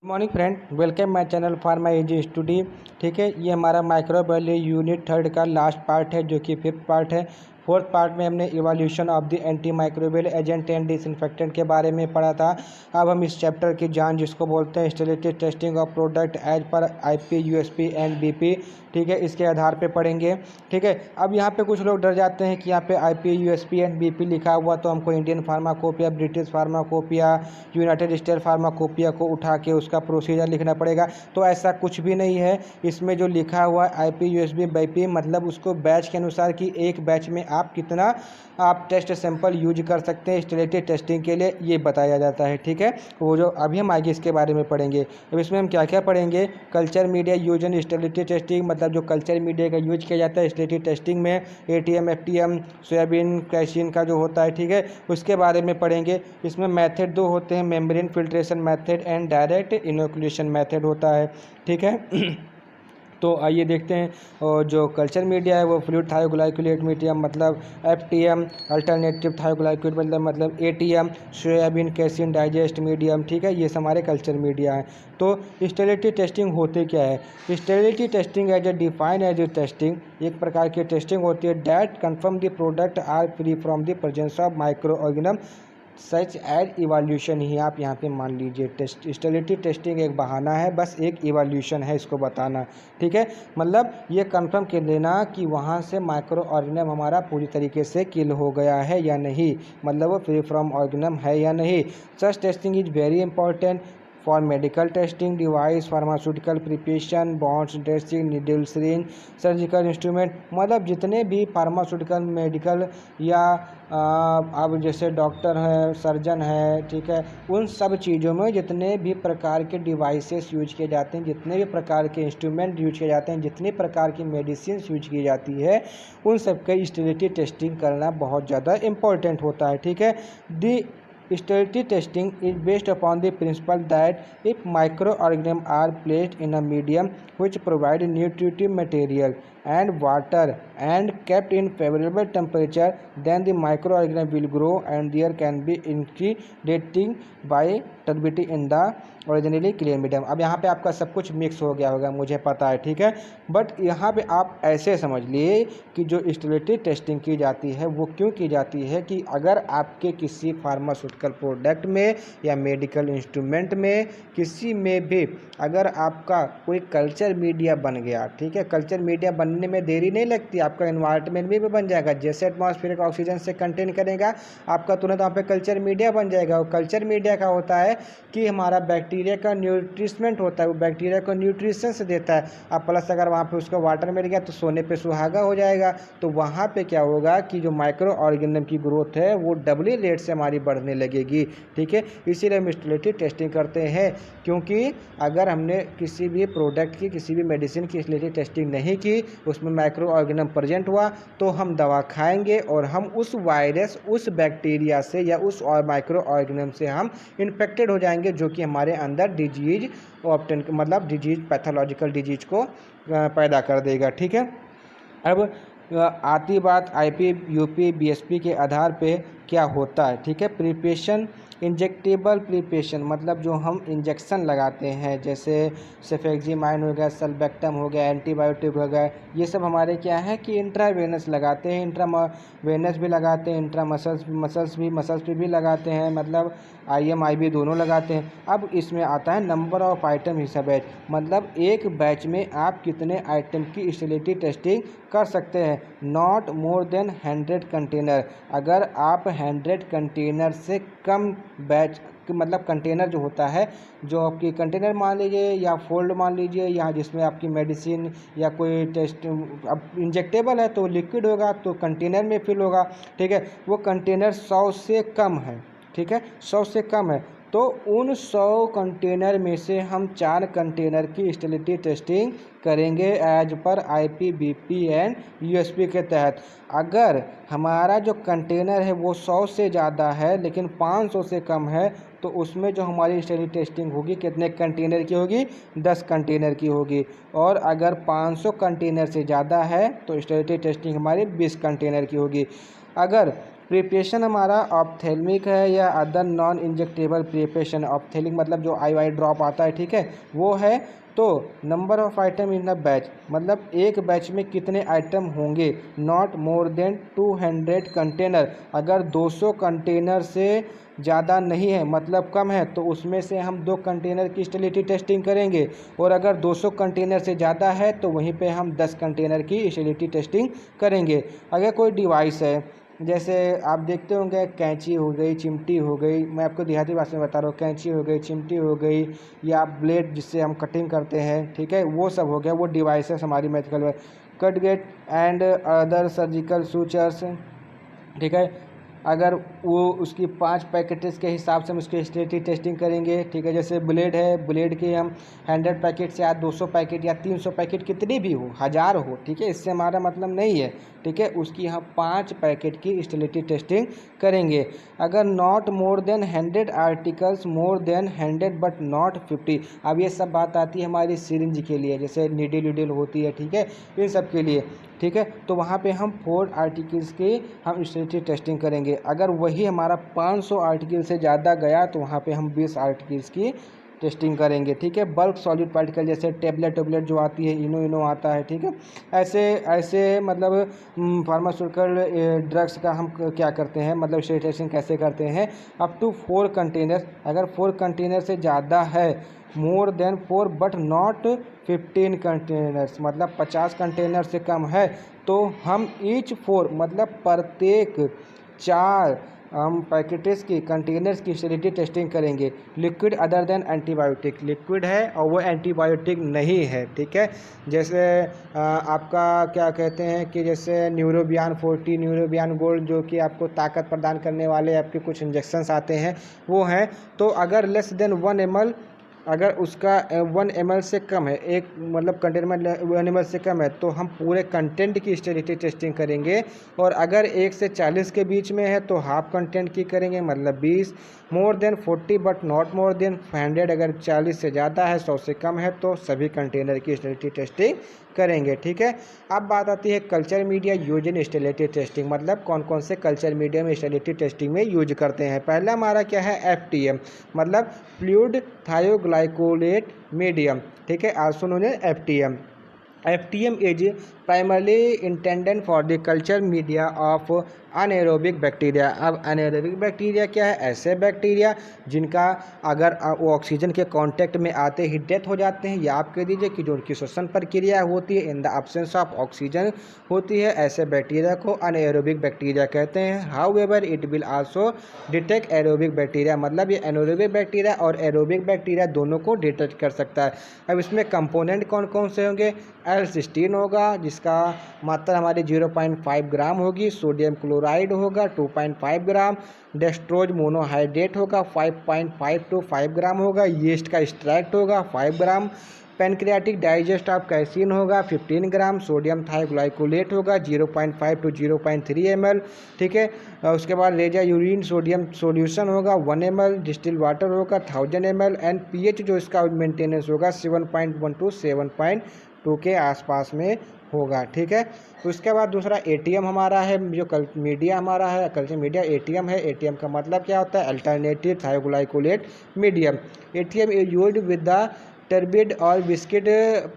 Morning friend, welcome my channel pharma AG study. ठीक है, ये हमारा माइक्रोबायोलॉजी यूनिट थर्ड का लास्ट पार्ट है जो कि फिफ्थ पार्ट है। फोर्थ पार्ट में हमने evolution of the anti microbial agent and disinfectant के बारे में पढ़ा था। अब हम इस चैप्टर की जान जिसको बोलते हैं sterility testing of product as per IP USP and BP, ठीक है, इसके आधार पे पढ़ेंगे। ठीक है, अब यहाँ पे कुछ लोग डर जाते हैं कि यहाँ पे आईपी यूएसपी एंड बीपी लिखा हुआ तो हमको Indian pharmacopoeia, British pharmacopoeia, United state pharmacopoeia को उठा के उसका प्रोसीजर लिखना पड़ेगा। तो ऐसा कुछ भी नहीं है। इसमें जो लिखा हुआ है आईपी यूएसबी बीपी मतलब उसको बैच के अनुसार कि एक बैच में आप कितना आप टेस्ट सैंपल यूज कर सकते हैं स्टेरिलिटी टेस्टिंग के लिए, ये बताया जाता है। ठीक है, वो जो अभी हम आगे इसके बारे में पढ़ेंगे। अब इसमें हम क्या क्या पढ़ेंगे, culture media use in sterility testing मतलब जो कल्चर मीडिया का यूज किया जाता है स्टेरिलिटी टेस्टिंग में, एटीएम एफटीएम सोयाबीन कैसिन का जो होता है, ठीक है, उसके बारे में पढ़ेंगे। इसमें मेथड दो होते हैं, membrane filtration method and direct inoculation method होता है। ठीक है तो आइए देखते हैं। और जो कल्चर मीडिया है वो फ्लूइड थायोग्लाइकोलेट मीडियम मतलब एफटीएम, अल्टरनेटिव थायोग्लाइकोलेट मतलब ATM, soybean casein digest medium, ठीक है, ये हमारे कल्चर मीडिया है। तो स्टेरिलिटी टेस्टिंग होते क्या है, sterility testing as a define as a testing, एक प्रकार की टेस्टिंग होती है that confirm the product are free from the presence of micro organism such as evolution ही आप यहाँ पे मान लीजिए। स्टेरिलिटी टेस्टिंग एक बहाना है, बस एक इवोल्यूशन है इसको बताना। ठीक है, मतलब ये कंफर्म कर लेना कि वहाँ से माइक्रो ऑर्गेनिज्म हमारा पूरी तरीके से किल हो गया है या नहीं, मतलब वो फ्री फ्रॉम ऑर्गेनिज्म है या नहीं। Such testing is very important for medical testing device, pharmaceutical preparation, bonds dressing, needle syringe, surgical instrument, मतलब जितने भी फार्मास्यूटिकल मेडिकल या अब जैसे डॉक्टर है, सर्जन है, ठीक है, उन सब चीज़ों में जितने भी प्रकार के डिवाइसेस यूज किए जाते हैं, जितने भी प्रकार के इंस्ट्रूमेंट यूज किए जाते हैं, जितनी प्रकार की मेडिसिन यूज की जाती है, उन सब का स्टेरिलिटी टेस्टिंग करना बहुत ज़्यादा इम्पोर्टेंट होता है। ठीक है, दी sterility testing is based upon the principle that if microorganisms are placed in a medium which provide nutritive material and water and kept in favorable temperature, then the microorganism will grow and there can be increasing by turbidity in the originally clear medium. अब यहाँ पे आपका सब कुछ mix हो गया होगा, मुझे पता है, ठीक है, बट यहाँ पे आप ऐसे समझ लिए कि जो स्टेरिलिटी टेस्टिंग की जाती है वो क्यों की जाती है कि अगर आपके किसी फार्मास्यूटिकल प्रोडक्ट में या मेडिकल इंस्ट्रूमेंट में किसी में भी अगर आपका कोई कल्चर मीडिया बन गया, ठीक है, कल्चर मीडिया बनने में देरी नहीं लगती, आपका एनवायरनमेंट भी बन जाएगा, जैसे एटमॉस्फेरिक ऑक्सीजन से कंटेन करेगा आपका तुरंत वहाँ पे कल्चर मीडिया बन जाएगा। और कल्चर मीडिया का होता है कि हमारा बैक्टीरिया का न्यूट्रिशमेंट होता है, वो बैक्टीरिया को न्यूट्रिशन से देता है। अब प्लस अगर वहाँ पे उसको वाटर मिल गया तो सोने पे सुहागा हो जाएगा, तो वहाँ पे क्या होगा कि जो माइक्रो ऑर्गेनिज्म की ग्रोथ है वो डबली रेट से हमारी बढ़ने लगेगी। ठीक है, इसीलिए हम स्टेरिलिटी टेस्टिंग करते हैं, क्योंकि अगर हमने किसी भी प्रोडक्ट की, किसी भी मेडिसिन की स्टेरिलिटी टेस्टिंग नहीं की, उसमें माइक्रो ऑर्गेनिज्म प्रेजेंट हुआ तो हम दवा खाएंगे और हम उस वायरस, उस बैक्टीरिया से या उस माइक्रो ऑर्गेनिज्म से हम इन्फेक्टेड हो जाएंगे, जो कि हमारे अंदर डिजीज ऑप्टेन मतलब डिजीज, पैथोलॉजिकल डिजीज को पैदा कर देगा। ठीक है, अब आती बात आईपी यूपी बीएसपी के आधार पे क्या होता है। ठीक है, प्रिपरेशन, इंजेक्टेबल प्रिपरेशन मतलब जो हम इंजेक्शन लगाते हैं, जैसे सेफेक्सिमाइन हो गया, सल्बेक्टम हो गया, एंटीबायोटिक हो गया, ये सब हमारे क्या है कि इंट्रावेनस लगाते हैं, इंट्रावेनस भी लगाते हैं, इंट्रा मसल्स पे भी लगाते हैं, मतलब आईएम आईबी दोनों लगाते हैं। अब इसमें आता है नंबर ऑफ आइटम हिस्सा बैच, मतलब एक बैच में आप कितने आइटम की स्टेरिलिटी टेस्टिंग कर सकते हैं, नॉट मोर देन 100 कंटेनर। अगर आप 100 कंटेनर से कम बैच मतलब कंटेनर जो होता है, जो आपकी कंटेनर मान लीजिए या फोल्ड मान लीजिए, या जिसमें आपकी मेडिसिन या कोई टेस्ट, अब इंजेक्टेबल है तो लिक्विड होगा तो कंटेनर में फिल होगा। ठीक है, वो कंटेनर 100 से कम है, ठीक है, 100 से कम है, तो उन 100 कंटेनर में से हम 4 कंटेनर की स्टेरिलिटी टेस्टिंग करेंगे as per IP BP and USP के तहत। अगर हमारा जो कंटेनर है वो 100 से ज़्यादा है लेकिन 500 से कम है, तो उसमें जो हमारी स्टेरिलिटी टेस्टिंग होगी कितने कंटेनर की होगी, 10 कंटेनर की होगी। और अगर 500 कंटेनर से ज़्यादा है तो स्टेरिलिटी टेस्टिंग हमारी 20 कंटेनर की होगी। अगर प्रिपरेशन हमारा ऑप्थेल्मिक है या अदर नॉन इंजेक्टेबल प्रिपरेशन। ऑप्थेलिक मतलब जो आई ड्रॉप आता है, ठीक है, वो है। तो number of item in a batch, मतलब एक बैच में कितने आइटम होंगे, नॉट मोर देन 200 कंटेनर। अगर 200 कंटेनर से ज़्यादा नहीं है, मतलब कम है, तो उसमें से हम 2 कंटेनर की स्टेबिलिटी टेस्टिंग करेंगे। और अगर 200 कंटेनर से ज़्यादा है तो वहीं पे हम 10 कंटेनर की स्टेबिलिटी टेस्टिंग करेंगे। अगर कोई डिवाइस है, जैसे आप देखते होंगे कैंची हो गई, चिमटी हो गई, मैं आपको देहाती भाषा में बता रहा हूँ, कैंची हो गई, चिमटी हो गई, या ब्लेड जिससे हम कटिंग करते हैं, ठीक है, वो सब हो गया, वो डिवाइसेस हमारी मेडिकल में। Catgut and other surgical sutures, ठीक है, अगर वो उसकी 5 पैकेट्स के हिसाब से हम उसकी स्टेबिलिटी टेस्टिंग करेंगे, ठीक है। जैसे ब्लेड है, ब्लेड के हम 100 पैकेट या 200 पैकेट या 300 पैकेट कितनी भी हो, 1000 हो, ठीक है, इससे हमारा मतलब नहीं है, ठीक है, उसकी हम 5 पैकेट की स्टेबिलिटी टेस्टिंग करेंगे। अगर not more than 100 articles, more than 100 but not 50। अब ये सब बात आती है हमारी सिरिंज के लिए, जैसे नीडल वीडल होती है, ठीक है, इन सब के लिए, ठीक है। तो वहाँ पे हम 4 आर्टिकल्स की हम स्टेबिलिटी टेस्टिंग करेंगे। अगर वही हमारा 500 आर्टिकल से ज़्यादा गया तो वहाँ पे हम 20 आर्टिकल्स की टेस्टिंग करेंगे, ठीक है। बल्क सॉलिड पार्टिकल जैसे टेबलेट जो आती है, इनो आता है, ठीक है, ऐसे ऐसे मतलब फार्मास्यूटिकल ड्रग्स का हम क्या करते हैं, मतलब स्टेबिलिटी टेस्टिंग कैसे करते हैं, अप टू 4 कंटेनर। अगर 4 कंटेनर से ज़्यादा है, more than 4 but not 15 containers, मतलब 50 कंटेनर से कम है, तो हम ईच 4 मतलब प्रत्येक 4 हम पैकेट्स की कंटेनर्स की स्टेबिलिटी टेस्टिंग करेंगे। Liquid other than antibiotic, liquid है और वो एंटीबायोटिक नहीं है, ठीक है। जैसे आपका क्या कहते हैं कि जैसे न्यूरोबियान 40, न्यूरोबियान गोल्ड, जो कि आपको ताकत प्रदान करने वाले आपके कुछ इंजेक्शंस आते हैं, वो हैं। तो अगर लेस देन 1 ml, अगर उसका 1 ml से कम है, एक मतलब कंटेनर में 1 ml से कम है, तो हम पूरे कंटेंट की स्टेबिलिटी टेस्टिंग करेंगे। और अगर 1 से 40 के बीच में है तो हाफ कंटेंट की करेंगे, मतलब 20। More than 40 but not more than 100, अगर 40 से ज़्यादा है, 100 से कम है, तो सभी कंटेनर की स्टेबिलिटी टेस्टिंग करेंगे, ठीक है। अब बात आती है culture media use in stability testing, मतलब कौन कौन से कल्चर मीडिया में स्टेबिलिटी टेस्टिंग में यूज करते हैं। पहला हमारा क्या है, FTM, मतलब फ्लूइड थायोग्लाइकोलेट मीडियम, ठीक है, also known as FTM। FTM is primarily intended for the culture media of anaerobic bacteria. अब अनएरोबिक बैक्टीरिया क्या है, ऐसे बैक्टीरिया जिनका अगर वो ऑक्सीजन के कांटेक्ट में आते ही डेथ हो जाते हैं, या आप कह दीजिए कि जो उनकी श्वसन प्रक्रिया होती है इन द एब्सेंस ऑफ ऑक्सीजन होती है, ऐसे बैक्टीरिया को अनएरोबिक बैक्टीरिया कहते हैं। However it will also detect aerobic bacteria, मतलब ये एनोरोबिक बैक्टीरिया और एरोबिक बैक्टीरिया दोनों को डिटेक्ट कर सकता है। अब इसमें कंपोनेंट कौन कौन से होंगे, L-सिस्टीन होगा जिसका मात्रा हमारी 0.5 ग्राम होगी, सोडियम क्लोराइड होगा 2.5 ग्राम, डेक्सट्रोज मोनोहाइड्रेट होगा 5.5 to 5 ग्राम होगा, यीस्ट का एक्सट्रैक्ट होगा 5 ग्राम, पैनक्रियाटिक डाइजेस्ट ऑफ कैसीन होगा 15 ग्राम, सोडियम थायोग्लाइकोलेट होगा 0.5 to 0.3 ml, ठीक है। उसके बाद रेजा यूरिन सोडियम सॉल्यूशन होगा 1 ml, डिस्टिल वाटर होगा 1000 ml, एंड pH जो इसका मेंटेनेंस होगा 7.1 to 7.2 के आसपास में होगा, ठीक है। उसके बाद दूसरा ATM हमारा है, जो मीडिया हमारा है कल्चर मीडिया ATM है। ATM का मतलब क्या होता है, alternative thioglycollate medium. ATM is used with the turbid or viscid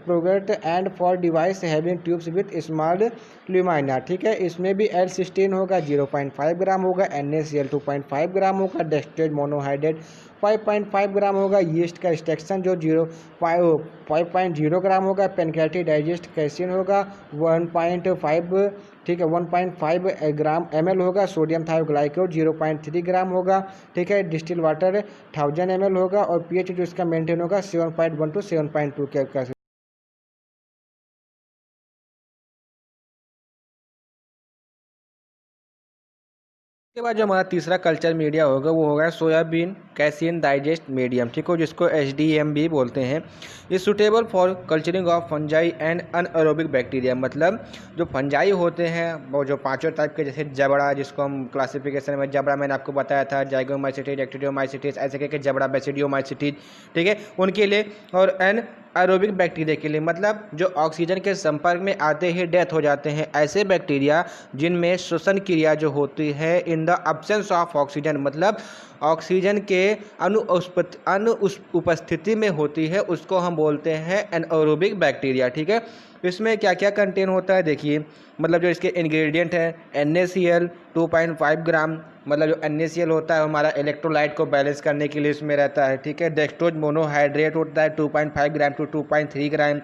product and for device having tubes with small lumina, ठीक है। इसमें भी L-सिस्टीन होगा 0.5 ग्राम होगा, NaCl 2.5 ग्राम होगा, डेक्सट्रोज मोनोहाइड्रेट 5.5 ग्राम होगा, यीस्ट का एक्सट्रैक्शन जो 5.0 ग्राम होगा, पैनक्रियाटिक डाइजेस्ट कैसीन होगा 1.5, ठीक है, 1.5 ग्राम ml होगा, सोडियम थायोग्लाइकोलेट 0.3 ग्राम होगा, ठीक है, डिस्टिल वाटर 1000 ml होगा, और pH जो इसका मेंटेन होगा 7.1 to 7.2 के। उसके बाद जो हमारा तीसरा कल्चर मीडिया होगा वो होगा सोयाबीन कैसिन डाइजेस्ट मीडियम, ठीक हो, जिसको HDM भी बोलते हैं। ये suitable for culturing of fungi and anaerobic bacteria, मतलब जो फंजाई होते हैं वो जो 5 टाइप के, जैसे जबड़ा, जिसको हम क्लासिफिकेशन में जबड़ा मैंने आपको बताया था, जाइगोमाइसिटीज, एक्टिडियोमाइसिटीज, ऐसे करके जबड़ा, बेसिडियोमाइसिटीज, ठीक है, उनके लिए, और एन एरोबिक बैक्टीरिया के लिए, मतलब जो ऑक्सीजन के संपर्क में आते ही डेथ हो जाते हैं, ऐसे बैक्टीरिया जिनमें श्वसन क्रिया जो होती है in in the absence of oxygen, मतलब ऑक्सीजन के उपस्थिति में होती है, उसको हम बोलते हैं एनएरोबिक बैक्टीरिया। ठीक है, इसमें क्या क्या कंटेन होता है देखिए, मतलब जो इसके इंग्रेडिएंट है NaCl 2.5 ग्राम, मतलब जो NaCl होता है हमारा इलेक्ट्रोलाइट को बैलेंस करने के लिए इसमें रहता है। ठीक है, डेक्सट्रोज मोनोहाइड्रेट होता है 2.5 gram to 2.3 gram,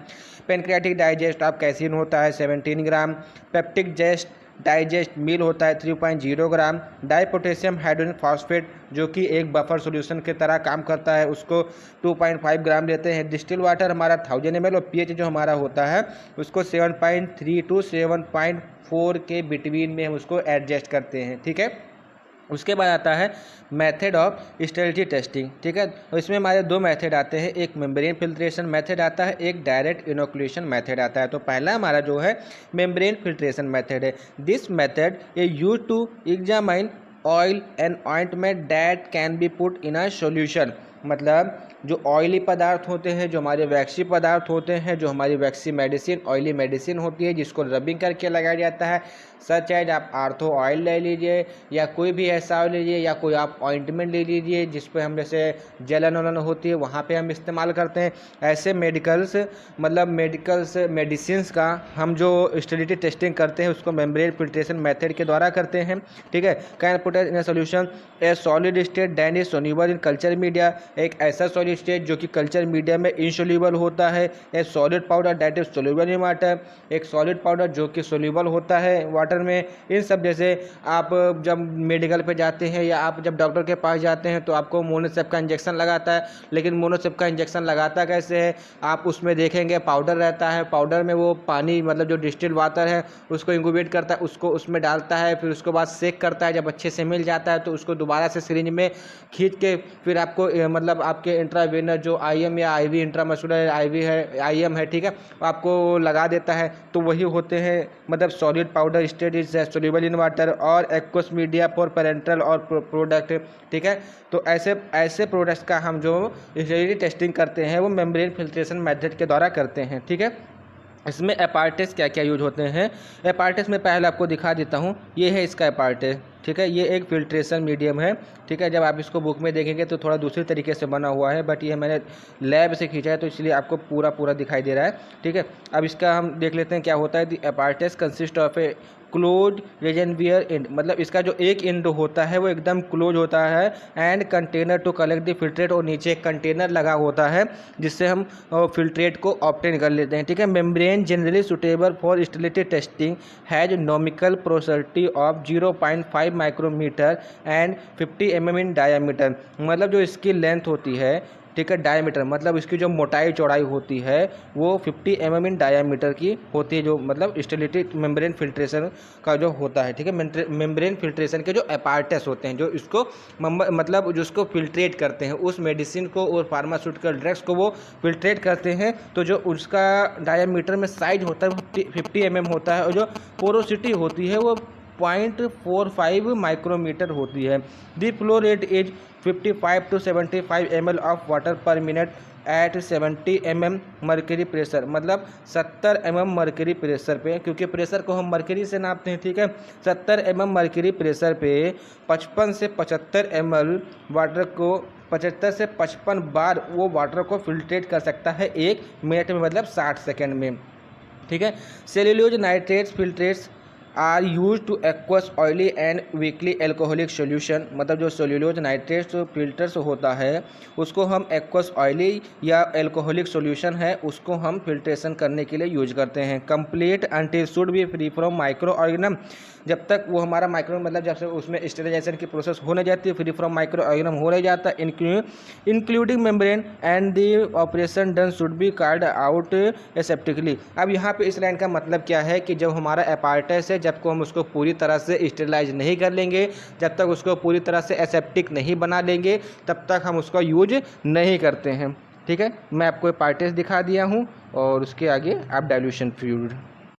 pancreatic digest of casein होता है 17 ग्राम, पेप्टिक जेस्ट डाइजेस्ट मील होता है 3.0 ग्राम, डाई पोटेशियम हाइड्रोजन फॉस्फेट जो कि एक बफर सॉल्यूशन की तरह काम करता है उसको 2.5 ग्राम लेते हैं। डिस्टिल वाटर हमारा 1000 ml और pH जो हमारा होता है उसको 7.3 टू 7.4 के बिटवीन में हम उसको एडजस्ट करते हैं। ठीक है, उसके बाद आता है मेथड ऑफ स्टेरिलिटी टेस्टिंग। ठीक है, तो इसमें हमारे दो मेथड आते हैं, एक मेम्ब्रेन फिल्ट्रेशन मेथड आता है, एक डायरेक्ट इनोकुलेशन मेथड आता है। तो पहला हमारा जो है मेम्ब्रेन फिल्ट्रेशन मेथड है। This method is used to examine oil and ointment that can be put in a solution, मतलब जो ऑयली पदार्थ होते हैं, जो हमारे वैक्सी पदार्थ होते हैं, जो हमारी वैक्सी मेडिसिन ऑयली मेडिसिन होती है जिसको रबिंग करके लगाया जाता है, सच एज आप आर्थो ऑयल ले लीजिए या कोई भी ऐसा ऑयल लीजिए या कोई आप ऑइंटमेंट ले लीजिए जिस पे हम जैसे जलन वलन होती है वहाँ पे हम इस्तेमाल करते हैं। ऐसे मेडिकल्स मेडिसिन्स का हम जो स्टेरिलिटी टेस्टिंग करते हैं उसको मेम्ब्रेन फिल्ट्रेशन मेथड के द्वारा करते हैं। ठीक है, can put in a solution a solid state than is soluble in culture media, एक ऐसा सॉलिड स्टेट जो कि कल्चर मीडिया में इनसोल्यूबल होता है। ए solid powder that is soluble in water, एक सॉलिड पाउडर जो कि सोल्यूबल होता है वाटर में। इन सब जैसे आप जब मेडिकल पे जाते हैं या आप जब डॉक्टर के पास जाते हैं तो आपको मोनोसेप का इंजेक्शन लगाता है, लेकिन मोनोसेप का इंजेक्शन लगाता कैसे है, आप उसमें देखेंगे पाउडर रहता है, पाउडर में वो पानी मतलब जो डिस्टिल वाटर है उसको इंक्यूबेट करता है, उसको उसमें डालता है, फिर उसके बाद सेक करता है, जब अच्छे से मिल जाता है तो उसको दोबारा से सिरिंज में खींच के फिर आपको मतलब आपके इंट्रावेनस जो IM या IV इंट्रामस्कुलर IV है IM है, ठीक है, आपको लगा देता है। तो वही होते हैं मतलब solid powder state is soluble in water और एक्वस मीडिया फॉर पेरेंटल और प्रोडक्ट। ठीक है, तो ऐसे प्रोडक्ट्स का हम जो स्टेरिलिटी टेस्टिंग करते हैं वो मेम्ब्रेन फिल्ट्रेशन मेथड के द्वारा करते हैं। ठीक है, इसमें एपार्टेस क्या क्या यूज होते हैं, एपार्टेस में पहले आपको दिखा देता हूँ, ये है इसका एपार्टेस। ठीक है, ये एक फिल्ट्रेशन मीडियम है। ठीक है, जब आप इसको बुक में देखेंगे तो थोड़ा दूसरी तरीके से बना हुआ है, बट ये मैंने लैब से खींचा है तो इसलिए आपको पूरा दिखाई दे रहा है। ठीक है, अब इसका हम देख लेते हैं क्या होता है। The apparatus consist of a close reservoir and, मतलब इसका जो एक एंड होता है वो एकदम क्लोज होता है and container to collect the filtrate, और नीचे एक कंटेनर लगा होता है जिससे हम फिल्ट्रेट को ऑब्टेन कर लेते हैं। ठीक है, membrane generally suitable for sterility testing has nominal porosity of 0.5 micrometre and 50 mm in diameter, मतलब जो इसकी लेंथ होती है, ठीक है, डायमीटर मतलब इसकी जो मोटाई चौड़ाई होती है वो 50 mm इन डायामीटर की होती है, जो मतलब स्टेरिलिटी मेम्ब्रेन फिल्ट्रेशन का जो होता है। ठीक है, मेम्ब्रेन फिल्ट्रेशन के जो एपार्टेस होते हैं जो इसको मतलब जो उसको फिल्ट्रेट करते हैं, उस मेडिसिन को और फार्मास्यूटिकल ड्रग्स को वो फिल्ट्रेट करते हैं, तो जो उसका डायामीटर में साइज होता है वो 50 mm होता है और जो पोरोसिटी होती है वो 0.45 माइक्रोमीटर होती है। The flow rate is 55 to 75 ml of water per minute at 70 mm mercury pressure, मतलब 70 mm मर्करी प्रेशर पे, क्योंकि प्रेशर को हम मर्करी से नापते हैं। ठीक है, 70 mm मर्करी प्रेशर पे 55 से 75 ml वाटर को 75 से 55 बार वो वाटर को फिल्ट्रेट कर सकता है 1 मिनट में, मतलब 60 सेकेंड में। ठीक है, cellulose nitrates filtrates are use to aqueous oily and weakly alcoholic solution, मतलब जो सेल्यूलोज नाइट्रेट्स फिल्टर्स होता है उसको हम एक्वस ऑयली या एल्कोहलिक सोल्यूशन है उसको हम फिल्ट्रेशन करने के लिए यूज करते हैं। Complete until should be free from micro organism, जब तक वो हमारा माइक्रो मतलब जब से उसमें स्टेरिलाइजेशन की प्रोसेस होने जाती है, फ्री फ्रॉम माइक्रो ऑर्गेनिज्म हो रह जाता है, including membrane and the operation done should be carried out aseptically. अब यहाँ पे इस लाइन का मतलब क्या है कि जब हमारा एपार्टेस है, जब को हम उसको पूरी तरह से स्टेरिलाइज नहीं कर लेंगे, जब तक उसको पूरी तरह से एसेप्टिक नहीं बना लेंगे, तब तक हम उसका यूज नहीं करते हैं। ठीक है, मैं आपको एपार्टेस दिखा दिया हूँ और उसके आगे आप डाइल्यूशन फ्लूइड,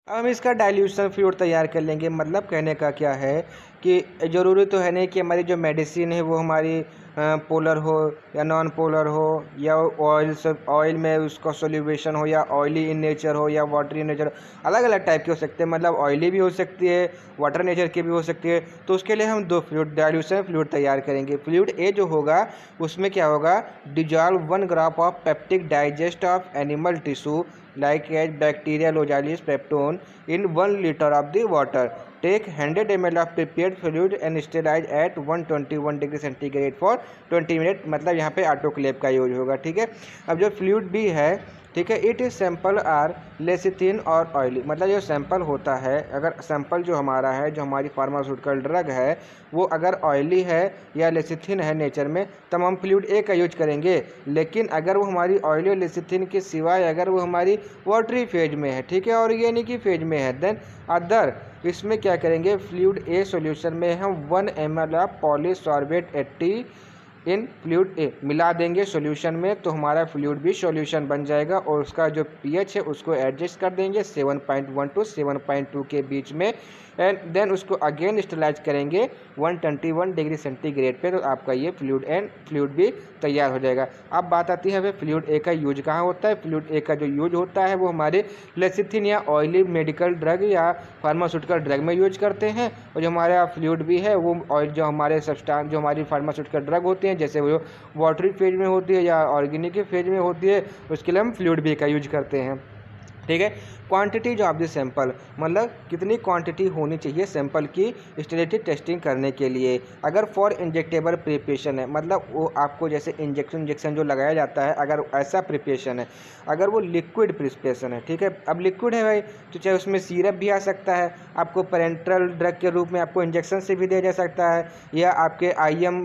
अब हम इसका डाइल्यूशन फ्लूइड तैयार कर लेंगे। मतलब कहने का क्या है कि ज़रूरी तो है नहीं कि हमारी जो मेडिसिन है वो हमारी पोलर हो या नॉन पोलर हो, या ऑयल में उसका सोल्यूशन हो, या ऑयली इन नेचर हो या वाटरी इन नेचर, अलग अलग टाइप के हो सकते हैं। मतलब ऑयली भी हो सकती है, वाटर नेचर की भी हो सकती है। तो उसके लिए हम 2 फ्लूइड डाइल्यूशन फ्लूइड तैयार करेंगे। फ्लूइड ए जो होगा उसमें क्या होगा, dissolve 1 gram of peptic digest of animal tissue like as bacteria लोजालिस peptone in 1 liter of the water. Take 100 ml of prepared fluid and sterilize at 121 degree centigrade for 20 minute. मतलब यहाँ पे ऑटोक्लेव का यूज होगा, ठीक है। अब जो फ्लूइड भी है, ठीक है, it is sample are lecithin और ऑयली। मतलब जो सैंपल होता है, अगर सैंपल जो हमारा है, जो हमारी फार्मास्यूटिकल ड्रग है, वो अगर ऑयली है या लेसिथिन है नेचर में, तब हम फ्लूइड ए का यूज करेंगे। लेकिन अगर वो हमारी ऑयली और लेसिथिन के सिवाय अगर वो हमारी वाटरी फेज में है, ठीक है, ऑर्गेनिक फेज में है, देन अदर इसमें क्या करेंगे, फ्लूइड ए सॉल्यूशन में हम 1 ml of polysorbate 80 in fluid A मिला देंगे सॉल्यूशन में, तो हमारा फ्लूइड भी सॉल्यूशन बन जाएगा। और उसका जो पीएच है उसको एडजस्ट कर देंगे 7.1 टू 7.2 के बीच में, एंड देन उसको अगेन स्टेलाइज करेंगे 121 डिग्री सेंटीग्रेड पे, तो आपका ये फ्लूइड भी तैयार हो जाएगा। अब बात आती है फ्लूइड ए का यूज कहाँ होता है। फ्लूइड ए का जो यूज होता है वो हमारे लेसिथिन या ऑयली मेडिकल ड्रग या फार्मास्यूटिकल ड्रग में यूज करते हैं। और जो हमारा फ्लूइड भी है वो ऑयल जो हमारे सब्सटेंस जो हमारी फार्मास्यूटिकल ड्रग होती हैं, जैसे वो वाटरी फेज में होती है या ऑर्गेनिक फेज में होती है, उसके लिए हम फ्लूइड बी का यूज करते हैं, ठीक है। क्वांटिटीज ऑफ द सैंपल, मतलब कितनी क्वांटिटी होनी चाहिए सैंपल की स्टेरिलिटी टेस्टिंग करने के लिए। अगर फॉर इंजेक्टेबल प्रिपरेशन है, मतलब वो आपको जैसे इंजेक्शन जो लगाया जाता है, अगर ऐसा प्रिपरेशन है, अगर वो लिक्विड प्रिपरेशन है, ठीक है। अब लिक्विड है भाई, तो चाहे उसमें सिरप भी आ सकता है, आपको पेरेंटल ड्रग के रूप में आपको इंजेक्शन से भी दिया जा सकता है, या आपके IM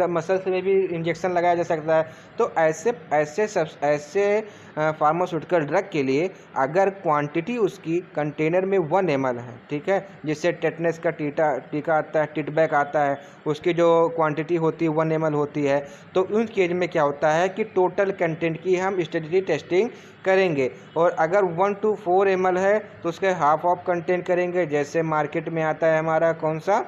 मसल्स में भी इंजेक्शन लगाया जा सकता है। तो ऐसे फार्मास्यूटिकल ड्रग के लिए अगर क्वांटिटी उसकी कंटेनर में 1 ml है, ठीक है, जिससे टेटनस का टीका आता है, टिटबैक आता है, उसकी जो क्वांटिटी होती है 1 ml होती है, तो उस केज में क्या होता है कि टोटल कंटेंट की हम स्टेरिलिटी टेस्टिंग करेंगे। और अगर 1 to 4 ml है तो उसके हाफ ऑफ कंटेंट करेंगे। जैसे मार्केट में आता है हमारा कौन सा,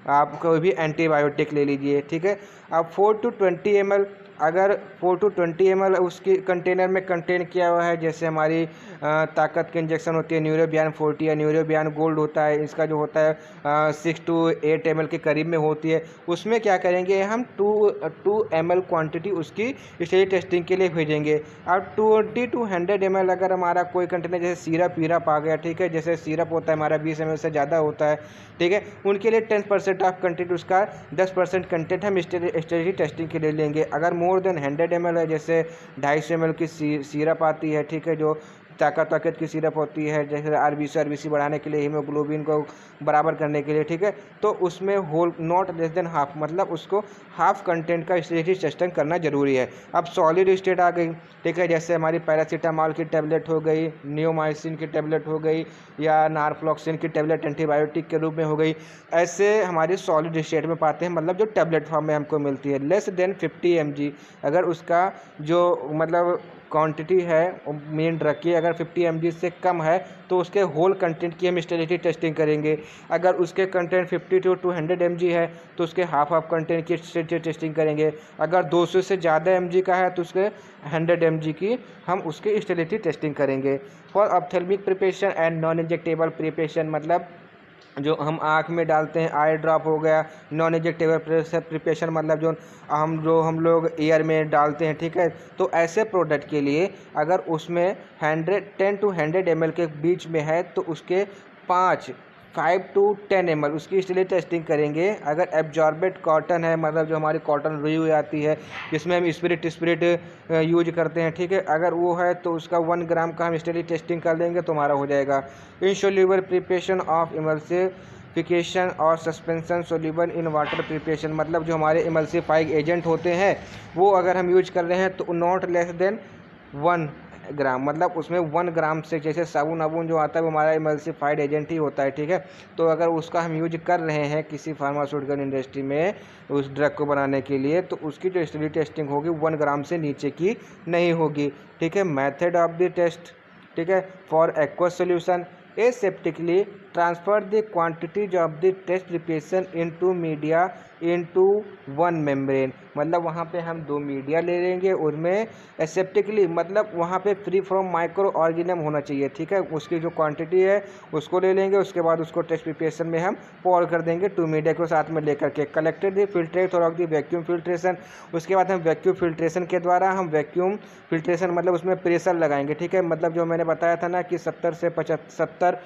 आप कोई भी एंटीबायोटिक ले लीजिए, ठीक है। अब 4 to 20 ml, अगर 4 to 20 ml उसकी कंटेनर में कंटेन किया हुआ है, जैसे हमारी ताकत की इंजेक्शन होती है न्यूरोबियान 40 या न्यूरोबियान गोल्ड होता है, इसका जो होता है 6 to 8 ml के करीब में होती है, उसमें क्या करेंगे हम 2 ml क्वांटिटी उसकी स्टेरिलिटी टेस्टिंग के लिए भेजेंगे। अब 20 to 100 ml अगर हमारा कोई कंटेनर जैसे सिरप आ गया, ठीक है, जैसे सिरप होता है हमारा 20 ml से ज़्यादा होता है, ठीक है, उनके लिए 10% ऑफ कंटेंट, उसका 10% कंटेंट हम स्टेरिलिटी टेस्टिंग के लिए लेंगे। अगर मोर देन 100 ml है, जैसे 250 ml की सिरप आती है, ठीक है, जो ताकत की सिरप होती है, जैसे RBC बढ़ाने के लिए, हीमोग्लोबिन को बराबर करने के लिए, ठीक है, तो उसमें whole not less than half, मतलब उसको हाफ कंटेंट का स्टेरिलिटी टेस्टिंग करना जरूरी है। अब सॉलिड स्टेट आ गई, ठीक है, जैसे हमारी पैरासीटामॉल की टैबलेट हो गई, नियोमाइसिन की टैबलेट हो गई, या नारफ्लॉक्सिन की टैबलेट एंटीबायोटिक के रूप में हो गई, ऐसे हमारी सॉलिड स्टेट में पाते हैं, मतलब जो टैबलेट फॉर्म में हमको मिलती है। लेस देन 50 mg, अगर उसका जो मतलब क्वांटिटी है मेन ड्रग की अगर 50 mg से कम है, तो उसके होल कंटेंट की हम स्टेरिलिटी टेस्टिंग करेंगे। अगर उसके कंटेंट 50 to 100 mg है, तो उसके हाफ कंटेंट की स्टेरिलिटी टेस्टिंग करेंगे। अगर 200 से ज़्यादा mg का है, तो उसके 100 mg की हम उसकी स्टेरिलिटी टेस्टिंग करेंगे। For ophthalmic preparation and non injectable preparation, मतलब जो हम आँख में डालते हैं, आई ड्रॉप हो गया, नॉन इंजेक्टेबल प्रिपरेशन, मतलब जो हम लोग ईयर में डालते हैं, ठीक है, तो ऐसे प्रोडक्ट के लिए अगर उसमें 10 to 100 ml के बीच में है, तो उसके 5 to 10 ml उसकी स्टेरिलिटी टेस्टिंग करेंगे। अगर एब्जॉर्बेट कॉटन है, मतलब जो हमारी कॉटन रुई हुई आती है, जिसमें हम स्पिरिट यूज करते हैं, ठीक है, अगर वो है तो उसका 1 ग्राम का हम स्टेरिलिटी टेस्टिंग कर लेंगे तो हमारा हो जाएगा। इनसोल्यूबल प्रिपरेशन ऑफ इमल्सिफिकेशन और suspension soluble in water preparation, मतलब जो हमारे इमल्सिफाइंग एजेंट होते हैं वो अगर हम यूज कर रहे हैं तो नॉट लेस देन 1 ग्राम, मतलब उसमें 1 ग्राम से, जैसे साबुन जो आता है वो हमारा इमल्सिफाइड एजेंट ही होता है, ठीक है, तो अगर उसका हम यूज कर रहे हैं किसी फार्मास्यूटिकल इंडस्ट्री में उस ड्रग को बनाने के लिए, तो उसकी जो स्टेरिलिटी टेस्टिंग होगी 1 ग्राम से नीचे की नहीं होगी, ठीक है। मेथड ऑफ द टेस्ट, ठीक है, for aqueous solution aseptically transfer the quantities of the test preparation into media into one membrane. मतलब वहाँ पे हम 2 मीडिया ले लेंगे, उनमें एसेप्टिकली मतलब वहाँ पे फ्री फ्रॉम माइक्रो ऑर्गेनिज्म होना चाहिए, ठीक है। उसकी जो क्वांटिटी है उसको ले लेंगे, उसके बाद उसको टेस्ट प्रिपरेशन में हम पॉर कर देंगे 2 मीडिया को साथ में लेकर के। Collected the filtrate through the vacuum filtration, उसके बाद हम वैक्यूम फिल्ट्रेशन के द्वारा हम वैक्यूम फिल्ट्रेशन मतलब उसमें प्रेशर लगाएंगे, ठीक है। मतलब जो मैंने बताया था ना कि 70 से 75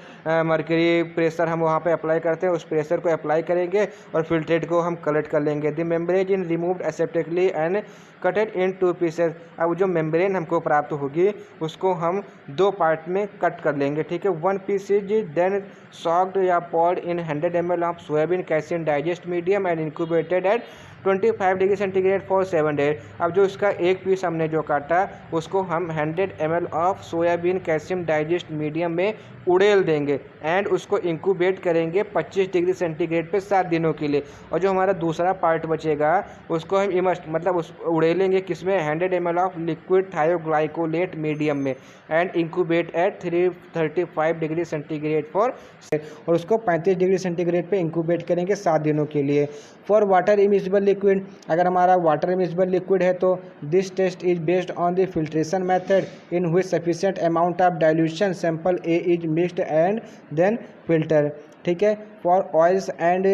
मर्करी प्रेशर हम वहाँ पे अप्लाई करते हैं, उस प्रेशर को अप्लाई करेंगे और फिल्ट्रेट को हम कलेक्ट कर लेंगे। The membrane in removed aseptically and cutted in 2 pieces. अब जो मेम्ब्रेन हमको प्राप्त होगी उसको हम 2 पार्ट में कट कर लेंगे, ठीक है। 1 पीस इज देन सॉक्ड या poured in 100 ml of soybean casein digest medium and incubated at 25 degree centigrade for 7 days. अब जो इसका एक पीस हमने जो काटा उसको हम 100 ml of soybean calcium digest medium में उड़ेल देंगे एंड उसको इंक्यूबेट करेंगे 25 डिग्री सेंटीग्रेड पे 7 दिनों के लिए। और जो हमारा दूसरा पार्ट बचेगा उसको हम इमर्स मतलब उस उड़ेलेंगे किसमें 100 ml of liquid thioglycollate medium में and incubate at 335 degree centigrade for, और उसको 35 डिग्री सेंटीग्रेड पे इंक्यूबेट करेंगे 7 दिनों के लिए। फॉर वाटर इमिसिबल लिक्विड, अगर हमारा वाटर इमिसिबल लिक्विड है तो this test is based on the filtration method in which sufficient amount of dilution sample a is mixed and then filter, ठीक है। For oils and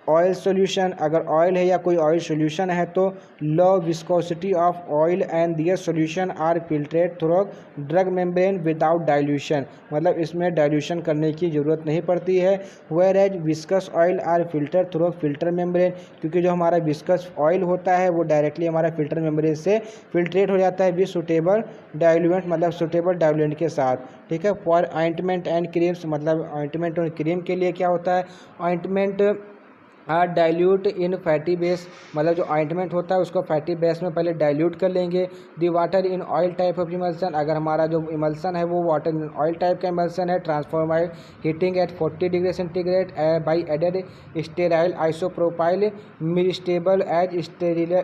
oil solution, अगर oil है या कोई ऑयल सोल्यूशन है तो low viscosity of oil and their solution are filtrate through drug membrane without dilution, मतलब इसमें डाइल्यूशन करने की ज़रूरत नहीं पड़ती है। Whereas viscous oil are filter through filter membrane, क्योंकि जो हमारा विस्कस ऑयल होता है वो डायरेक्टली हमारा फिल्टर मेम्ब्रेन से फिल्ट्रेट हो जाता है विद सुटेबल डाइल्यूएंट, मतलब सुटेबल डाइल्यूएंट के साथ, ठीक है। फॉर ऑइंटमेंट एंड क्रीम्स, मतलब ऑइंटमेंट और क्रीम के लिए क्या होता है, ointment are dilute in fatty base, मतलब जो ऑइंटमेंट होता है उसको फैटी बेस में पहले डाइल्यूट कर लेंगे। The water in oil type of emulsion, अगर हमारा जो इमल्सन है वो वाटर इन ऑयल टाइप का इमल्सन है, transform by heating at 40 degree centigrade by added sterile isopropyl मिस्टेबल एज स्टेरिल,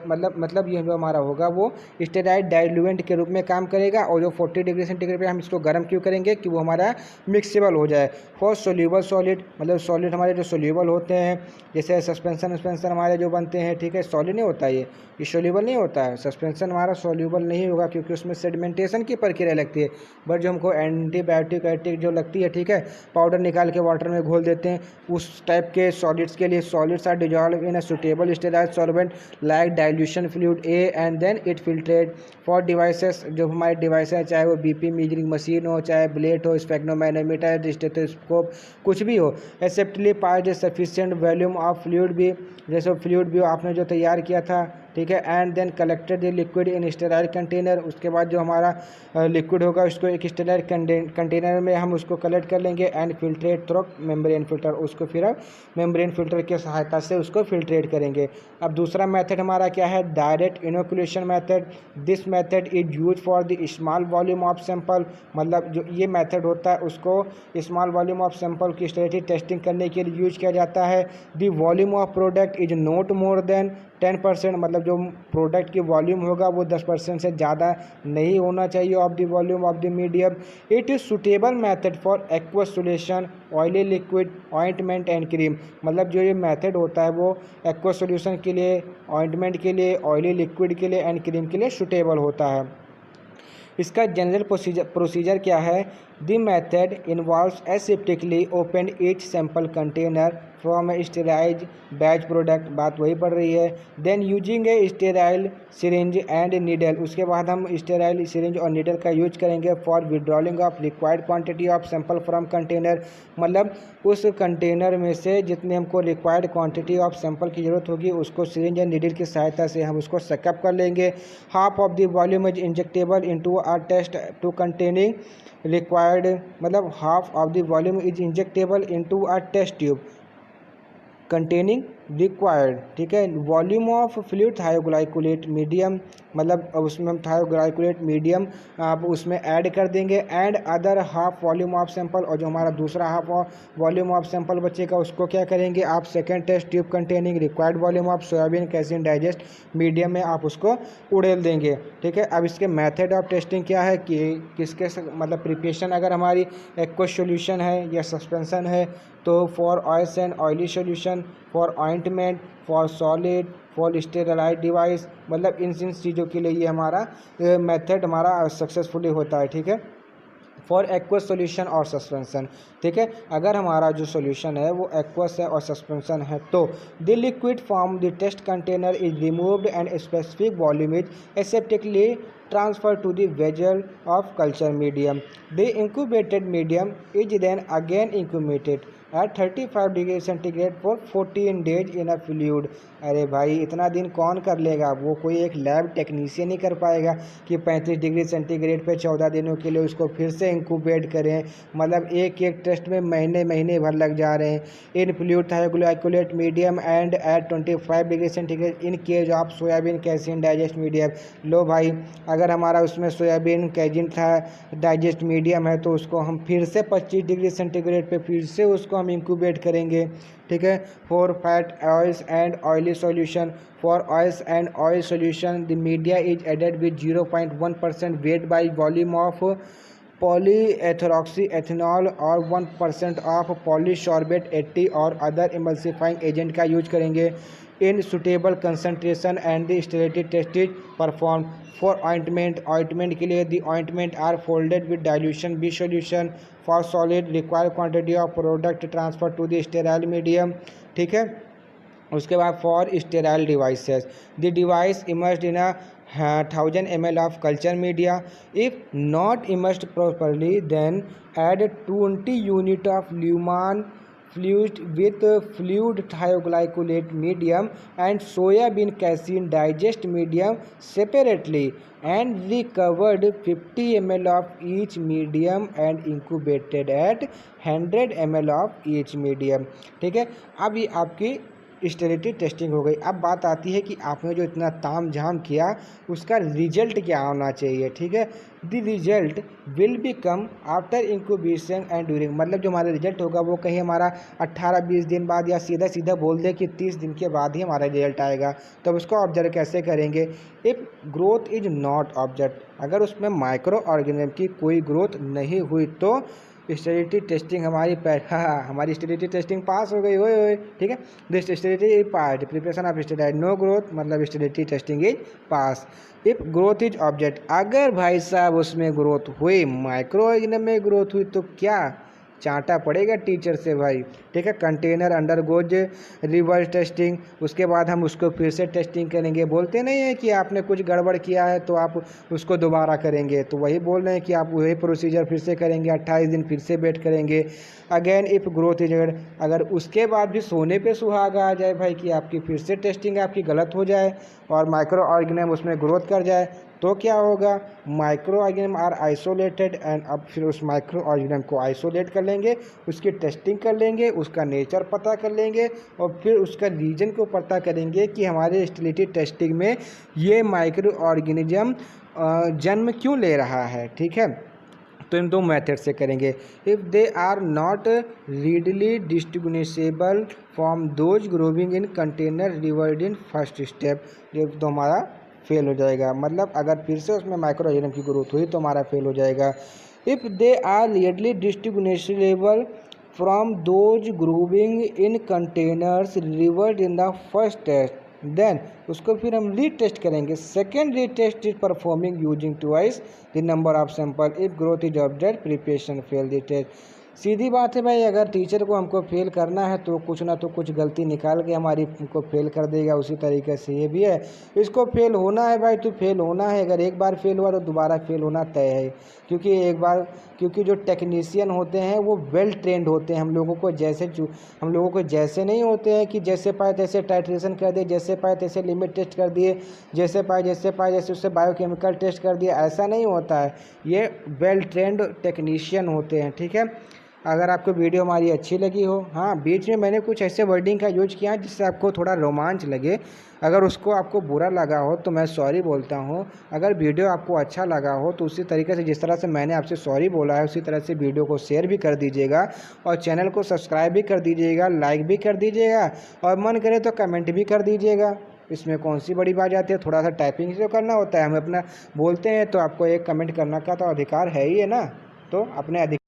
मतलब ये जो हमारा होगा वो स्टेराइल डाइल्यूएंट के रूप में काम करेगा। और जो 40 डिग्री सेंटीग्रेड पे हम इसको गर्म क्यों करेंगे कि वो हमारा मिक्सेबल हो जाए। फॉर सोल्यूबल सॉलिड, मतलब सॉलिड हमारे जो सोल्यूबल होते हैं जैसे सस्पेंशन हमारे जो बनते हैं, ठीक है, सॉलिड नहीं होता ये सोल्यूबल नहीं होता है। सस्पेंशन हमारा सोल्यूबल नहीं होगा क्योंकि उसमें सेडिमेंटेशन की प्रक्रिया लगती है, बट जो हमको एंटीबायोटिक जो लगती है, ठीक है, पाउडर निकाल के वाटर में घोल देते हैं, उस टाइप के सॉलिड्स के लिए solids are dissolve in a suitable sterile solvent like dilution fluid a and then it filtrate. For devices, जो हमारे डिवाइस हैं चाहे वो बीपी मीजरिंग मशीन हो, चाहे ब्लेड हो, स्पेक्ट्रोमैनोमीटर, स्टेथोस्कोप, कुछ भी हो, एक्सेप्टली पास सफिशिएंट वॉल्यूम ऑफ फ्लूइड भी, जैसे फ्लूइड भी आपने जो तैयार किया था, ठीक है। And then collected the liquid in sterile container, उसके बाद जो हमारा लिक्विड होगा उसको एक स्टेराइल कंटेनर में हम उसको कलेक्ट कर लेंगे and filtrate through membrane filter, उसको फिर अब मेम्ब्रेन फिल्टर की सहायता से उसको फिल्ट्रेट करेंगे। अब दूसरा मेथड हमारा क्या है, direct inoculation method. This method is use for the small volume of sample, मतलब जो ये मेथड होता है उसको स्मॉल वॉल्यूम ऑफ सैंपल की स्टेटिक टेस्टिंग करने के लिए यूज किया जाता है। The volume of product is not more than 10%, मतलब जो प्रोडक्ट की वॉल्यूम होगा वो 10% से ज़्यादा नहीं होना चाहिए of the volume of the medium. It is suitable method for aqueous solution oily liquid ointment and cream, मतलब जो ये मेथड होता है वो एक्वस सोल्यूशन के लिए, ऑइंटमेंट के लिए, ऑयली लिक्विड के लिए एंड क्रीम के लिए सुटेबल होता है। इसका जनरल प्रोसीजर क्या है, the method involves aseptically open each sample container from a sterile batch product, बात वही पड़ रही है। Then using a sterile syringe and needle, उसके बाद हम स्टेराइल सिरिंज और नीडल का यूज करेंगे for withdrawing of required quantity of sample from container, मतलब उस कंटेनर में से जितने हमको रिक्वायर्ड क्वांटिटी ऑफ सैंपल की ज़रूरत होगी उसको सिरिंज या नीडल की सहायता से हम उसको सकअप कर लेंगे। Half of the volume is injectable into our test tube containing required, मतलब half of the volume is injectable into our test tube containing required, ठीक है। Volume of fluid thioglycollate medium, मतलब उसमें हम थायोग्लाइकोलेट मीडियम आप उसमें ऐड कर देंगे। And other half volume of sample, और जो हमारा दूसरा हाफ वॉल्यूम ऑफ सैंपल बचेगा उसको क्या करेंगे आप second test tube containing required volume of soybean casein digest medium में आप उसको उड़ेल देंगे, ठीक है। अब इसके मेथड ऑफ टेस्टिंग क्या है कि किसके मतलब प्रिपरेशन अगर हमारी एक्वस सॉल्यूशन है या सस्पेंशन है तो for oils and oily solution, for ointment, for solid, for Sterlite device, मतलब इन चीज़ों के लिए ये हमारा मेथड हमारा सक्सेसफुली होता है, ठीक है। फॉर एक्वस सॉल्यूशन और सस्पेंशन, ठीक है। अगर हमारा जो सॉल्यूशन है वो एक्वस है और सस्पेंशन है तो the liquid from the test container is removed and specific volume is aseptically transferred to the vessel of culture medium. The incubated medium is then again incubated at 35 degree centigrade for 14 days in a fluid. अरे भाई इतना दिन कौन कर लेगा, वो कोई एक लैब टेक्नीशियन ही कर पाएगा कि 35 डिग्री सेंटीग्रेड पे 14 दिनों के लिए उसको फिर से इंक्यूबेट करें, मतलब एक एक टेस्ट में महीने भर लग जा रहे हैं। In fluid thioglycollate medium and at 25 degree centigrade in case of soybean casein digest medium. लो भाई अगर हमारा उसमें सोयाबीन कैजिन था डाइजेस्ट मीडियम है तो उसको हम फिर से 25 डिग्री सेंटीग्रेड पे फिर से उसको हम इंक्यूबेट करेंगे, ठीक है। For fat oils and oily solution, for oils and oil solution the media is added with 0.1% weight by volume of polyethoxy ethanol और 1% ऑफ पॉलीसॉर्बेट 80 और अदर इमल्सिफाइंग एजेंट का यूज करेंगे in suitable concentration and the sterility test is perform. For ointment के लिए the ointment are folded with dilution B solution. For solid required quantity of product transfer to the sterile medium, ठीक है। उसके बाद for sterile devices the device immersed in 1000 ml of culture media. If not immersed properly, then add 20 unit of lumen fluid with fluid thioglycolate medium and soybean casein digest medium separately and recovered 50 ml of each medium and incubated at 100 ml of each medium, ठीक है। अब ये आपकी sterility testing हो गई। अब बात आती है कि आपने जो इतना ताम झाम किया उसका रिजल्ट क्या होना चाहिए, ठीक है। The result will be come after incubation and during, मतलब जो हमारा रिजल्ट होगा वो कहीं हमारा 18-20 दिन बाद या सीधा बोल दे कि 30 दिन के बाद ही हमारा रिजल्ट आएगा। तो उसको ऑब्जर्व कैसे करेंगे। If growth is not observe, अगर उसमें माइक्रो ऑर्गेनिज्म की कोई ग्रोथ नहीं हुई तो स्टेरिलिटी टेस्टिंग हमारी स्टेरिलिटी टेस्टिंग पास हो गई होए, ठीक है। This sterility is pass, preparation of steroid no growth, मतलब sterility testing is pass. If growth is object, अगर भाई साहब उसमें ग्रोथ हुई, माइक्रो ऑर्गेनिज्म में ग्रोथ हुई तो क्या चांटा पड़ेगा टीचर से भाई, ठीक है। Container under goes reverse testing, उसके बाद हम उसको फिर से टेस्टिंग करेंगे। बोलते नहीं है कि आपने कुछ गड़बड़ किया है तो आप उसको दोबारा करेंगे, तो वही बोल रहे हैं कि आप वही प्रोसीजर फिर से करेंगे, 28 दिन फिर से वेट करेंगे। अगेन इफ़ ग्रोथ इज, अगर उसके बाद भी सोने पे सुहागा आ जाए भाई कि आपकी फिर से टेस्टिंग आपकी गलत हो जाए और माइक्रो ऑर्गेनिज्म उसमें ग्रोथ कर जाए तो क्या होगा, microorganism are isolated and अब फिर उस माइक्रो ऑर्गेनिज्म को आइसोलेट कर लेंगे, उसकी टेस्टिंग कर लेंगे, उसका नेचर पता कर लेंगे और फिर उसका रीजन को पता करेंगे कि हमारे स्टेरिलिटी टेस्टिंग में ये माइक्रो ऑर्गेनिज्म जन्म क्यों ले रहा है, ठीक है। तो इन दो मेथड से करेंगे। If they are not readily distinguishable from those growing in container revered in first step, ये तो हमारा फेल हो जाएगा, मतलब अगर फिर से उसमें माइक्रो ऑर्गेनिज्म की ग्रोथ हुई तो हमारा फेल हो जाएगा। If they are readily distinguishable from those growing in containers revered in the first test, then उसको फिर हम रीटेस्ट करेंगे। Second retest is performing using twice the number of sample. If growth is object preparation fail the test. सीधी बात है भाई, अगर teacher को हमको फेल करना है तो कुछ ना तो कुछ गलती निकाल के हमारी को फेल कर देगा, उसी तरीके से ये भी है। इसको फेल होना है भाई तो फेल होना है, अगर एक बार फेल हुआ तो दोबारा फेल होना तय है, क्योंकि जो टेक्नीशियन होते हैं वो वेल ट्रेंड होते हैं। हम लोगों को जैसे नहीं होते हैं कि जैसे पाए तैसे टाइट्रेशन कर दिए, जैसे पाए तैसे लिमिट टेस्ट कर दिए, जैसे पाए जैसे उससे बायोकेमिकल टेस्ट कर दिया, ऐसा नहीं होता है। ये वेल ट्रेंड टेक्नीशियन होते हैं, ठीक है। अगर आपको वीडियो हमारी अच्छी लगी हो, हाँ बीच में मैंने कुछ ऐसे वर्डिंग का यूज किया जिससे आपको थोड़ा रोमांच लगे, अगर उसको आपको बुरा लगा हो तो मैं सॉरी बोलता हूँ। अगर वीडियो आपको अच्छा लगा हो तो उसी तरीके से जिस तरह से मैंने आपसे सॉरी बोला है उसी तरह से वीडियो को शेयर भी कर दीजिएगा और चैनल को सब्सक्राइब भी कर दीजिएगा, लाइक भी कर दीजिएगा और मन करे तो कमेंट भी कर दीजिएगा। इसमें कौन सी बड़ी बात आती है, थोड़ा सा टाइपिंग से करना होता है, हम अपना बोलते हैं तो आपको एक कमेंट करने का तो अधिकार है ही है ना, तो अपने अधिकार